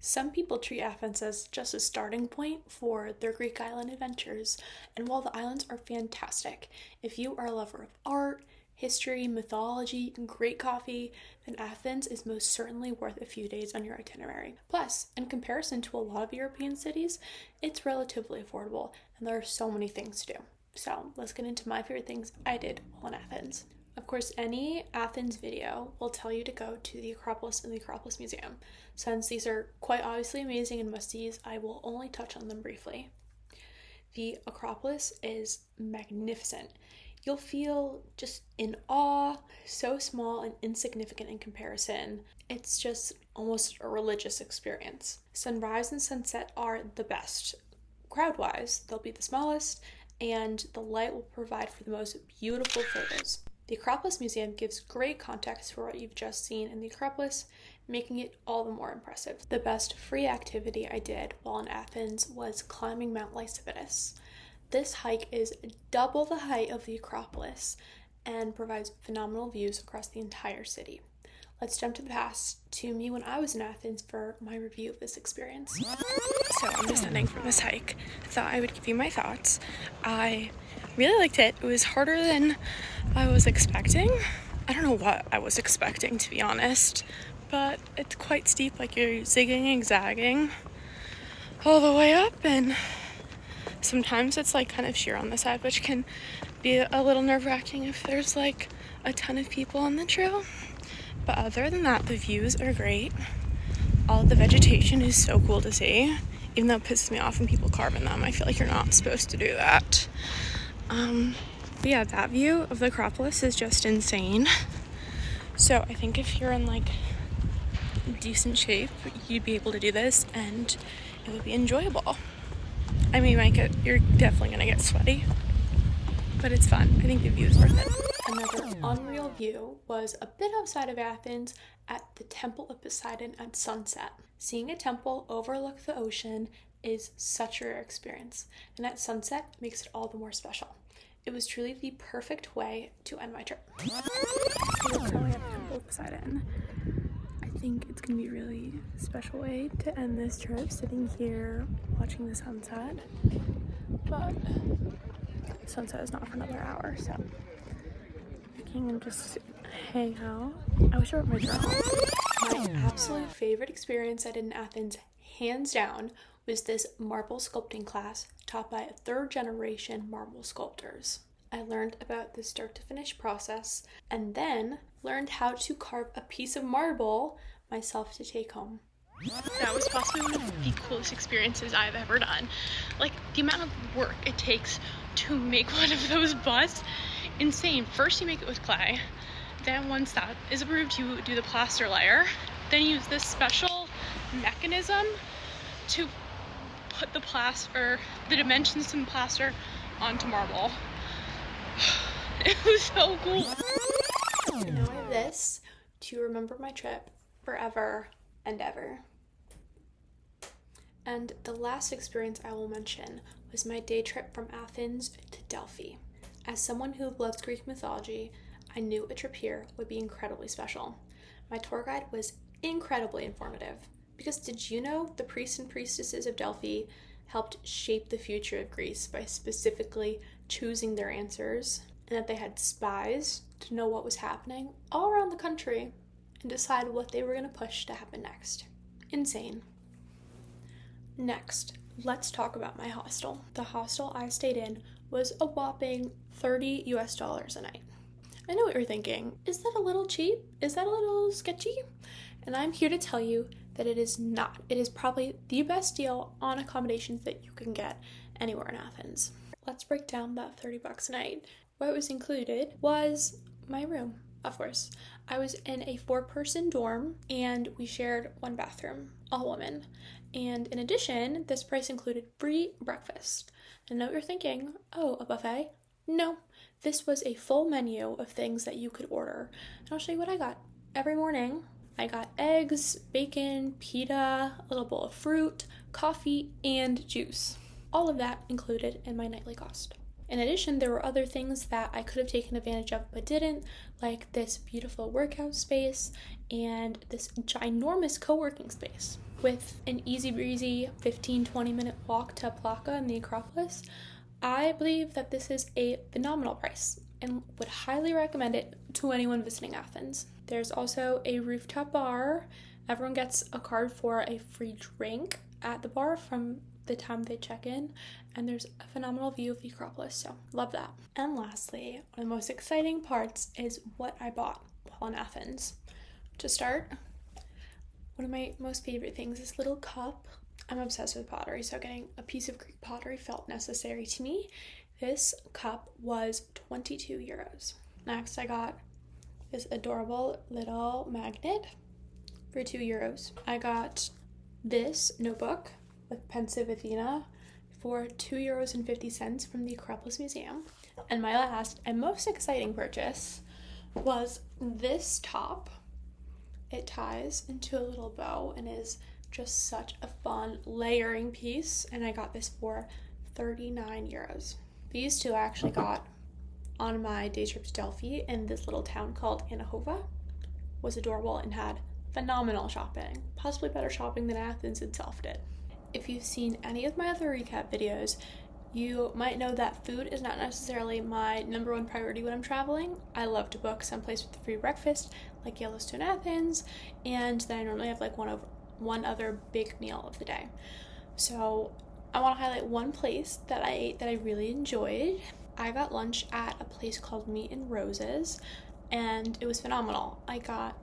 Some people treat Athens as just a starting point for their Greek island adventures, and while the islands are fantastic, if you are a lover of art, history, mythology, and great coffee, then Athens is most certainly worth a few days on your itinerary. Plus, in comparison to a lot of European cities, it's relatively affordable, and there are so many things to do. So let's get into my favorite things I did while in Athens. Of course, any Athens video will tell you to go to the Acropolis and the Acropolis Museum. Since these are quite obviously amazing and must-sees, I will only touch on them briefly. The Acropolis is magnificent. You'll feel just in awe, so small and insignificant in comparison. It's just almost a religious experience. Sunrise and sunset are the best. Crowd-wise, they'll be the smallest, and the light will provide for the most beautiful photos. The Acropolis Museum gives great context for what you've just seen in the Acropolis, making it all the more impressive. The best free activity I did while in Athens was climbing Mount Lysipetus. This hike is double the height of the Acropolis and provides phenomenal views across the entire city. Let's jump to the past, to me when I was in Athens for my review of this experience. So I'm descending from this hike. I thought I would give you my thoughts. I really liked it. It was harder than I was expecting. I don't know what I was expecting, to be honest, but it's quite steep, like you're zigging and zagging all the way up, and sometimes it's like kind of sheer on the side, which can be a little nerve-wracking if there's like a ton of people on the trail. But other than that, the views are great. All of the vegetation is so cool to see, even though it pisses me off when people carve in them. I feel like you're not supposed to do that. But yeah, that view of the Acropolis is just insane. So I think if you're in like decent shape, you'd be able to do this and it would be enjoyable. I mean, you're definitely gonna get sweaty, but it's fun. I think the view is worth it. Another unreal view was a bit outside of Athens at the Temple of Poseidon at sunset. Seeing a temple overlook the ocean is such a rare experience, and at sunset makes it all the more special. It was truly the perfect way to end my trip. We're currently at the Temple of Poseidon. I think it's gonna be a really special way to end this trip, sitting here watching the sunset. But sunset is not for another hour, so I can just hang out. I wish I brought my journal. My absolute favorite experience I did in Athens, hands down, was this marble sculpting class taught by third-generation marble sculptors. I learned about the start-to-finish process and then learned how to carve a piece of marble myself to take home. That was possibly one of the coolest experiences I've ever done. Like, the amount of work it takes to make one of those busts, insane. First you make it with clay, then once that is approved you do the plaster layer, then you use this special mechanism to put the dimensions from the plaster onto marble. It was so cool. And now I have this to remember my trip forever and ever. And the last experience I will mention was my day trip from Athens to Delphi. As someone who loves Greek mythology, I knew a trip here would be incredibly special. My tour guide was incredibly informative, because did you know the priests and priestesses of Delphi helped shape the future of Greece by specifically choosing their answers, and that they had spies to know what was happening all around the country and decide what they were going to push to happen next. Insane. Next, let's talk about my hostel. The hostel I stayed in was a whopping $30 a night. I know what you're thinking. Is that a little cheap? Is that a little sketchy? And I'm here to tell you that it is not. It is probably the best deal on accommodations that you can get anywhere in Athens. Let's break down that $30 a night. What was included was my room, of course. I was in a 4-person dorm and we shared one bathroom, all women. And in addition, this price included free breakfast. And I know what you're thinking, oh, a buffet? No, this was a full menu of things that you could order. And I'll show you what I got. Every morning, I got eggs, bacon, pita, a little bowl of fruit, coffee, and juice. All of that included in my nightly cost. In addition, there were other things that I could have taken advantage of but didn't, like this beautiful workout space and this ginormous co-working space. with an easy breezy 15-20 minute walk to Plaka and the Acropolis, I believe that this is a phenomenal price and would highly recommend it to anyone visiting Athens. There's also a rooftop bar. Everyone gets a card for a free drink at the bar from the time they check in, and there's a phenomenal view of the Acropolis, so love that. And lastly, one of the most exciting parts is what I bought while in Athens. To start, one of my most favorite things is this little cup. I'm obsessed with pottery, so getting a piece of Greek pottery felt necessary to me. This cup was 22 euros. Next, I got this adorable little magnet for 2 euros. I got this notebook with Pensive Athena for 2.50 euros from the Acropolis Museum. And my last and most exciting purchase was this top. It ties into a little bow and is just such a fun layering piece, and I got this for 39 euros. These two I actually got on my day trip to Delphi in this little town called Anahova. Was adorable and had phenomenal shopping, possibly better shopping than Athens itself did. If you've seen any of my other recap videos, you might know that food is not necessarily my number one priority when I'm traveling. I love to book someplace with a free breakfast, like Yellowstone Athens, and then I normally have like one other big meal of the day. So I want to highlight one place that I ate that I really enjoyed. I got lunch at a place called Meat and Roses, and it was phenomenal. I got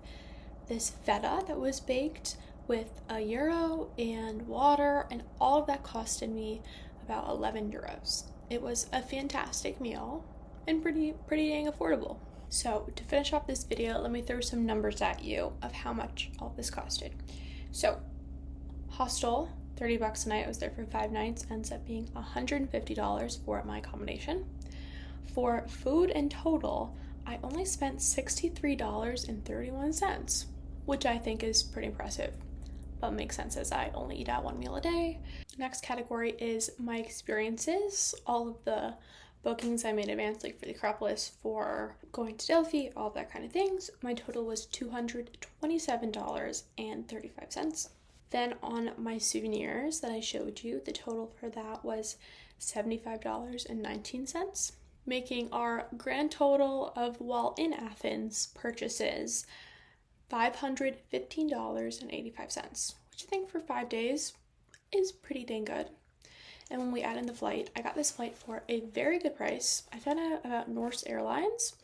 this feta that was baked with €1 and water, and all of that costed me about 11 euros. It was a fantastic meal and pretty dang affordable. So to finish off this video, let me throw some numbers at you of how much all this costed. So hostel, 30 bucks a night. I was there for 5 nights, ends up being $150 for my accommodation. For food in total, I only spent $63.31, which I think is pretty impressive, but makes sense as I only eat out one meal a day. Next category is my experiences, all of the bookings I made in advance, like for the Acropolis, for going to Delphi, all that kind of things. My total was $227.35. Then on my souvenirs that I showed you, the total for that was $75.19, making our grand total of while in Athens purchases $515.85, which I think for 5 days is pretty dang good. And when we add in the flight, I got this flight for a very good price. I found out about Norse Airlines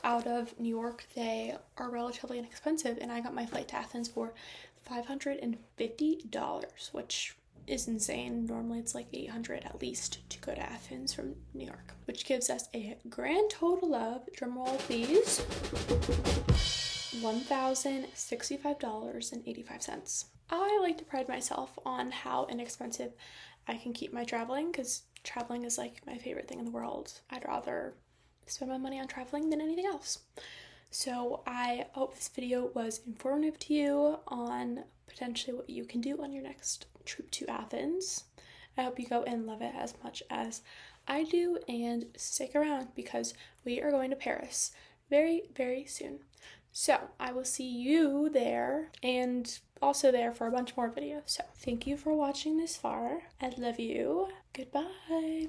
out of New York. They are relatively inexpensive, and I got my flight to Athens for $550, which is insane. Normally it's like $800 at least to go to Athens from New York, which gives us a grand total of, drumroll please, $1,065.85. I like to pride myself on how inexpensive I can keep my traveling, because traveling is like my favorite thing in the world. I'd rather spend my money on traveling than anything else. So I hope this video was informative to you on potentially what you can do on your next trip to Athens. I hope you go and love it as much as I do, and stick around because we are going to Paris very, very soon. So I will see you there, and also there for a bunch more videos. So thank you for watching this far. I love you. Goodbye.